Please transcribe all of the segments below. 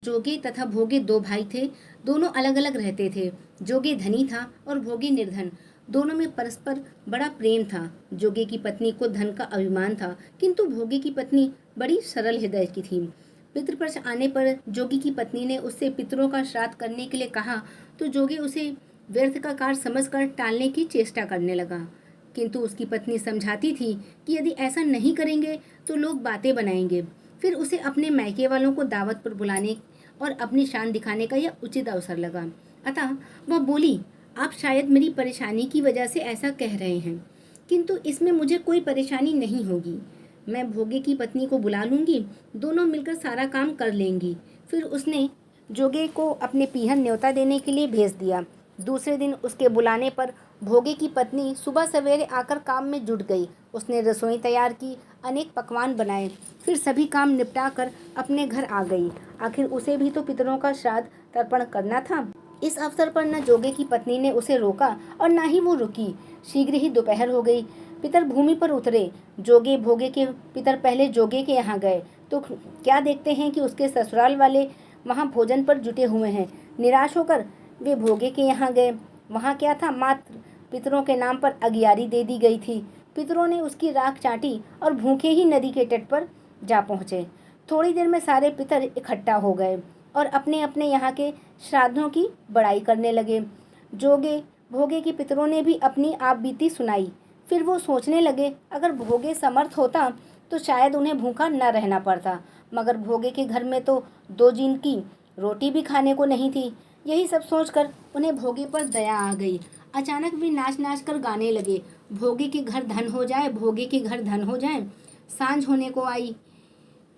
जोगे तथा भोगे दो भाई थे। दोनों अलग अलग रहते थे। जोगे धनी था और भोगे निर्धन। दोनों में परस्पर बड़ा प्रेम था। जोगे की पत्नी को धन का अभिमान था, किंतु भोगे की पत्नी बड़ी सरल हृदय की थी। पितृपक्ष आने पर जोगी की पत्नी ने उससे पितरों का श्राद्ध करने के लिए कहा तो जोगे उसे व्यर्थ का कार्य समझकर टालने की चेष्टा करने लगा, किंतु उसकी पत्नी समझाती थी कि यदि ऐसा नहीं करेंगे तो लोग बातें बनाएंगे। फिर उसे अपने मायके वालों को दावत पर बुलाने और अपनी शान दिखाने का यह उचित अवसर लगा। अतः वह बोली, आप शायद मेरी परेशानी की वजह से ऐसा कह रहे हैं, किंतु इसमें मुझे कोई परेशानी नहीं होगी। मैं भोगे की पत्नी को बुला लूंगी, दोनों मिलकर सारा काम कर लेंगी। फिर उसने जोगे को अपने पीहन न्योता देने के लिए भेज दिया। दूसरे दिन उसके बुलाने पर भोगे की पत्नी सुबह सवेरे आकर काम में जुट गई। उसने रसोई तैयार की, अनेक पकवान बनाए, फिर सभी काम निपटा कर अपने घर आ गई। आखिर उसे भी तो पितरों का श्राद्ध तर्पण करना था। इस अवसर पर न जोगे की पत्नी ने उसे रोका और न ही वो रुकी। शीघ्र ही दोपहर हो गई। पितर भूमि पर उतरे। जोगे भोगे के पितर पहले जोगे के यहाँ गए तो क्या देखते हैं कि उसके ससुराल वाले वहाँ भोजन पर जुटे हुए हैं। निराश होकर वे भोगे के यहाँ गए। वहाँ क्या था, मात्र पितरों के नाम पर अगियारी दे दी गई थी। पितरों ने उसकी राख चाटी और भूखे ही नदी के तट पर जा पहुँचे। थोड़ी देर में सारे पितर इकट्ठा हो गए और अपने अपने यहाँ के श्राद्धों की बड़ाई करने लगे। जोगे भोगे के पितरों ने भी अपनी आप बीती सुनाई। फिर वो सोचने लगे, अगर भोगे समर्थ होता तो शायद उन्हें भूखा न रहना पड़ता, मगर भोगे के घर में तो 2 दिन की रोटी भी खाने को नहीं थी। यही सब सोचकर उन्हें भोगे पर दया आ गई। अचानक वे नाच नाच कर गाने लगे, भोगे के घर धन हो जाए, भोगे के घर धन हो जाए। सांझ होने को आई।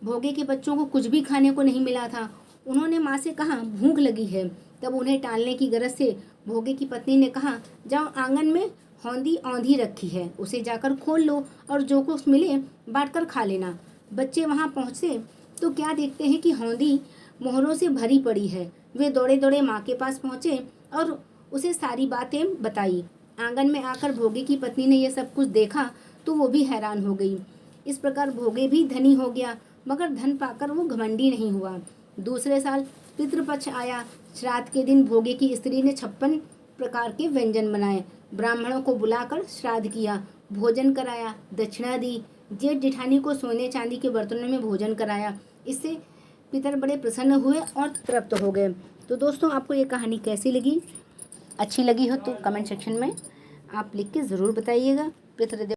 भोगे के बच्चों को कुछ भी खाने को नहीं मिला था। उन्होंने माँ से कहा, भूख लगी है। तब उन्हें टालने की गरज से भोगे की पत्नी ने कहा, जाओ, आंगन में हौंदी औंधी रखी है, उसे जाकर खोल लो और जो कुछ मिले बांट कर खा लेना। बच्चे वहाँ पहुँचे तो क्या देखते हैं कि हौंदी मोहरों से भरी पड़ी है। वे दौड़े दौड़े माँ के पास पहुँचे और उसे सारी बातें बताई। आंगन में आकर भोगे की पत्नी ने यह सब कुछ देखा तो वो भी हैरान हो गई। इस प्रकार भोगे भी धनी हो गया, मगर धन पाकर वो घमंडी नहीं हुआ। दूसरे साल पितृपक्ष आया। श्राद्ध के दिन भोगे की स्त्री ने 56 प्रकार के व्यंजन बनाए। ब्राह्मणों को बुलाकर श्राद्ध किया, भोजन कराया, दक्षिणा दी। जेठ जेठानी को सोने चांदी के बर्तनों में भोजन कराया। इससे पितर बड़े प्रसन्न हुए और तृप्त हो गए। तो दोस्तों, आपको ये कहानी कैसी लगी? अच्छी लगी हो तो कमेंट सेक्शन में आप लिख के ज़रूर बताइएगा। पितृदेव